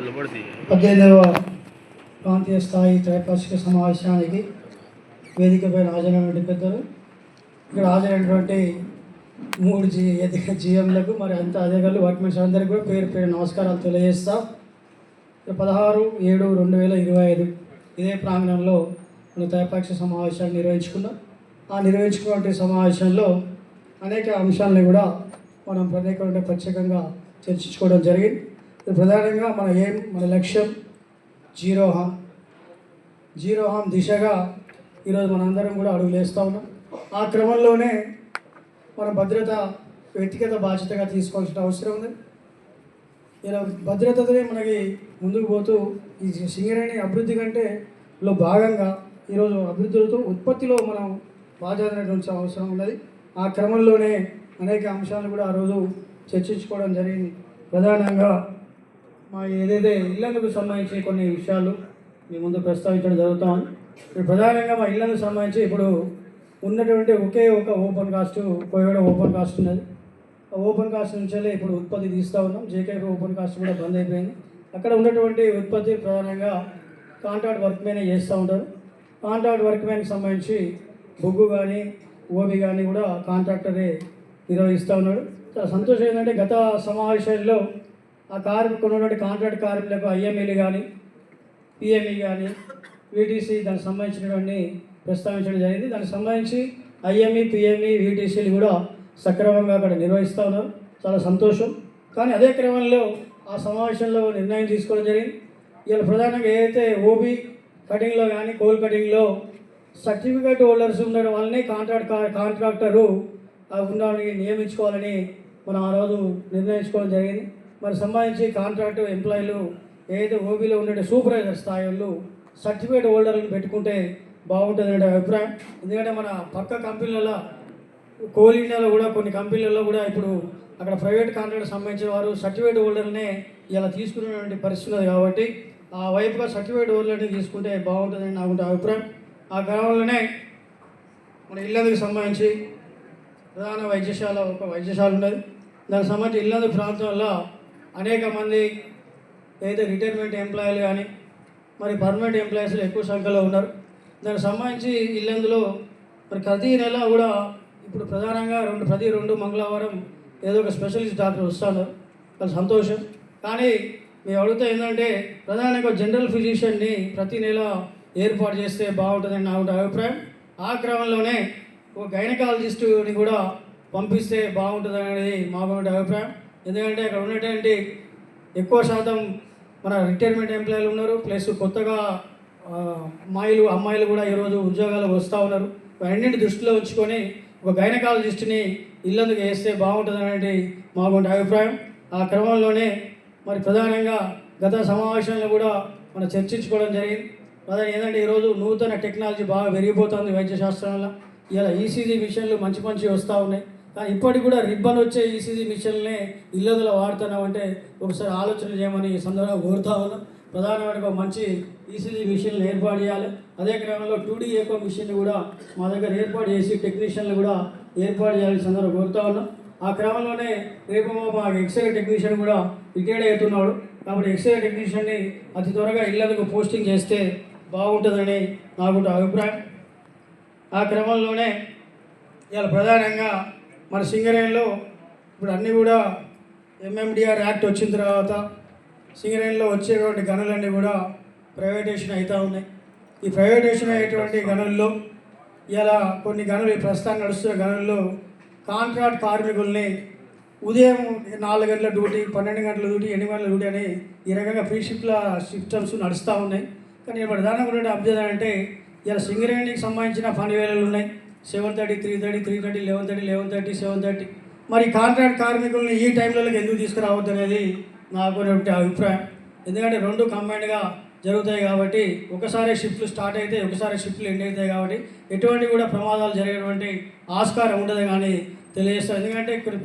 18వ ప్రాంతీయ స్థాయి త్రైపాక్షిక సమావేశానికి వేదికపై హాజరైనటువంటి పెద్దలు, ఇక్కడ హాజరైనటువంటి 3 జీఎంలకు మరి అంతా అధికారులు వర్క్మెన్స్ అందరికీ కూడా పేరు పేరు నమస్కారాలు తెలియజేస్తా. 16/7/2025 ఇదే ప్రాంగణంలో మన త్రైపాక్షిక సమావేశాన్ని నిర్వహించుకున్నాం. ఆ నిర్వహించుకున్నటువంటి సమావేశంలో అనేక అంశాలని కూడా మనం ప్రత్యేకంగా చర్చించుకోవడం జరిగింది. ప్రధానంగా మన లక్ష్యం జీరో హామ్ దిశగా ఈరోజు మనందరం కూడా అడుగులు వేస్తూ ఉన్నాం. ఆ క్రమంలోనే మన భద్రత వ్యక్తిగత బాధ్యతగా తీసుకోవాల్సిన అవసరం ఉంది. ఇలా భద్రతతోనే మనకి ముందుకు పోతూ ఈ సింగరేణి అభివృద్ధి కంటేలో భాగంగా ఈరోజు అభివృద్ధితో ఉత్పత్తిలో మనం బాధ్యత అవసరం ఉన్నది. ఆ క్రమంలోనే అనేక అంశాలు కూడా ఆ రోజు చర్చించుకోవడం జరిగింది. ప్రధానంగా మా ఏదైతే ఇళ్లకు సంబంధించి కొన్ని విషయాలు మీ ముందు ప్రస్తావించడం జరుగుతామని. ఇప్పుడు ప్రధానంగా మా ఇళ్లకు సంబంధించి ఇప్పుడు ఉన్నటువంటి ఒకే ఒక open cast Koyaguda open cast ఉన్నది. ఆ ఓపెన్ కాస్ట్ నుంచే ఇప్పుడు ఉత్పత్తి తీస్తూ ఉన్నాం. జేకేపీ ఓపెన్ కాస్ట్ కూడా బంద్ అయిపోయింది. అక్కడ ఉన్నటువంటి ఉత్పత్తి ప్రధానంగా కాంట్రాక్ట్ వర్క్మెనే చేస్తూ ఉంటారు. కాంట్రాక్ట్ వర్క్మెన్కి సంబంధించి బొగ్గు కానీ ఓబి కానీ కూడా కాంట్రాక్టరే నిర్వహిస్తూ ఉన్నాడు. చాలా సంతోషం ఏంటంటే గత సమావేశాల్లో ఆ ఉన్నటువంటి కాంట్రాక్ట్ కార్మికులకు ఐఎంఈలు కానీ పిఎంఈ కానీ వీటీసీ దానికి సంబంధించినటువంటి ప్రస్తావించడం జరిగింది. దానికి సంబంధించి ఐఎంఈ పిఎంఈ వీటీసీలు కూడా సక్రమంగా అక్కడ నిర్వహిస్తూ ఉన్నారు. చాలా సంతోషం. కానీ అదే క్రమంలో ఆ సమావేశంలో నిర్ణయం తీసుకోవడం జరిగింది. ఇవాళ ప్రధానంగా ఏదైతే ఓబీ కటింగ్లో కానీ కోల్ కటింగ్లో సర్టిఫికేట్ హోల్డర్స్ ఉండడం వల్లనే కాంట్రాక్టరు ఉండడానికి నియమించుకోవాలని మనం ఆ రోజు నిర్ణయించుకోవడం జరిగింది. మరి సంబంధించి కాంట్రాక్ట్ ఎంప్లాయీలు ఏదైతే ఓబీలో ఉండే సూపర్వైజర్ స్థాయిలు సర్టిఫికేట్ హోల్డర్లను పెట్టుకుంటే బాగుంటుందనే అభిప్రాయం. ఎందుకంటే మన పక్క కంపెనీలలో కోల్ ఇండియాలో కూడా కొన్ని కంపెనీలలో కూడా ఇప్పుడు అక్కడ ప్రైవేట్ కాంట్రాక్ట్ సంబంధించిన వారు సర్టిఫికేట్ హోల్డర్నే ఇలా తీసుకునేటువంటి పరిస్థితి ఉంది. కాబట్టి ఆ వైపుగా సర్టిఫికేట్ హోల్డర్ని తీసుకుంటే బాగుంటుందని నాకు అభిప్రాయం. ఆ క్రమంలోనే మన ఇల్లందుకు సంబంధించి ప్రధాన ఒక వైద్యశాల ఉన్నది. దానికి సంబంధించి ఇల్లందు ప్రాంతంలో అనేక మంది ఏదైతే రిటైర్మెంట్ ఎంప్లాయీలు కానీ మరి పర్మనెంట్ ఎంప్లాయీస్లు ఎక్కువ సంఖ్యలో ఉన్నారు. దానికి సంబంధించి ఇల్లందులో మరి ప్రతి నెల కూడా ఇప్పుడు ప్రధానంగా ప్రతి 2 మంగళవారం ఏదో ఒక స్పెషలిస్ట్ డాక్టర్ వస్తున్నారు. చాలా సంతోషం. కానీ మేము అడుగుతా ఏంటంటే ప్రధానంగా జనరల్ ఫిజిషియన్ని ప్రతి నెల ఏర్పాటు చేస్తే బాగుంటుందని నా అభిప్రాయం. ఆ క్రమంలోనే ఒక గైనకాలజిస్టుని కూడా పంపిస్తే బాగుంటుంది అనేది మాకు అభిప్రాయం. ఎందుకంటే అక్కడ ఉన్నటువంటి ఎక్కువ శాతం మన రిటైర్మెంట్ ఎంప్లాయీలు ఉన్నారు. ప్లస్ కొత్తగా అమ్మాయిలు కూడా ఈరోజు ఉద్యోగాలకు వస్తూ ఉన్నారు. అన్నింటి దృష్టిలో ఉంచుకొని ఒక గైనకాలజిస్ట్ని ఇల్లందుకు వేస్తే బాగుంటుంది అనేది మాకు అభిప్రాయం. ఆ క్రమంలోనే మరి ప్రధానంగా గత సమావేశంలో కూడా మనం చర్చించుకోవడం జరిగింది. ప్రధానంగా ఏంటంటే ఈరోజు నూతన టెక్నాలజీ బాగా పెరిగిపోతుంది వైద్యశాస్త్రంలో. ఇలా ఈసీజీ మిషన్లు మంచి వస్తూ ఉన్నాయి. కానీ ఇప్పటికి కూడా రిబ్బన్ వచ్చే ఈసీజీ మిషన్లనే ఇల్లందులో వాడుతున్నామంటే ఒకసారి ఆలోచన చేయమని ఈ సందర్భంగా కోరుతా ఉన్నాం. ప్రధానమైన మంచి ఈసీజీ మిషన్లు ఏర్పాటు చేయాలి. అదే క్రమంలో 2D ఏకో మిషన్ కూడా మా దగ్గర ఏర్పాటు చేసి టెక్నీషియన్లు కూడా ఏర్పాటు చేయాలని సందర్భంగా కోరుతా ఉన్నాం. ఆ క్రమంలోనే రేపు మా ఎక్స్రే టెక్నీషియన్ కూడా రిటైర్డ్ అవుతున్నాడు. కాబట్టి ఎక్స్రే టెక్నీషియన్ని అతి త్వరగా ఇళ్లకు పోస్టింగ్ చేస్తే బాగుంటుందని నాకు అభిప్రాయం. ఆ క్రమంలోనే ఇవాళ ప్రధానంగా మన సింగరేణిలో ఇప్పుడు అన్నీ కూడా ఎంఎండిఆర్ యాక్ట్ వచ్చిన తర్వాత సింగరేణిలో వచ్చేటువంటి గనులన్నీ కూడా ప్రైవేటేషన్ అవుతూ ఉన్నాయి. ఈ ప్రైవేటేషన్ అయ్యేటువంటి గనుల్లో ఇలా కొన్ని గనులు ప్రస్తుతానికి నడుస్తున్న గనుల్లో కాంట్రాక్ట్ కార్మికుల్ని ఉదయం 4 గంటల డ్యూటీ, 12 గంటల డ్యూటీ, 8 గంటల డ్యూటీ అని ఈ రకంగా ఫ్రీ షిఫ్ట్ల సిస్టమ్స్ నడుస్తూ ఉన్నాయి. కానీ ప్రధానంగా అభ్యర్థన అంటే ఇలా సింగరేణికి సంబంధించిన పని వేళలు ఉన్నాయి. 7:30, 3:30, 3:30, 11:30, 11:30, 7:30. మరి కాంట్రాక్ట్ కార్మికుల్ని ఈ టైంలోకి ఎందుకు తీసుకురావద్దు అనేది నాకు అభిప్రాయం. ఎందుకంటే 2 కంబైన్డ్గా జరుగుతాయి కాబట్టి ఒకసారి షిఫ్ట్లు స్టార్ట్ అయితే ఒకసారి షిఫ్ట్లు ఎండ్ అవుతాయి కాబట్టి ఎటువంటి కూడా ప్రమాదాలు జరిగేటువంటి ఆస్కారం ఉండదు కానీ తెలియజేస్తాం. ఎందుకంటే ఇక్కడ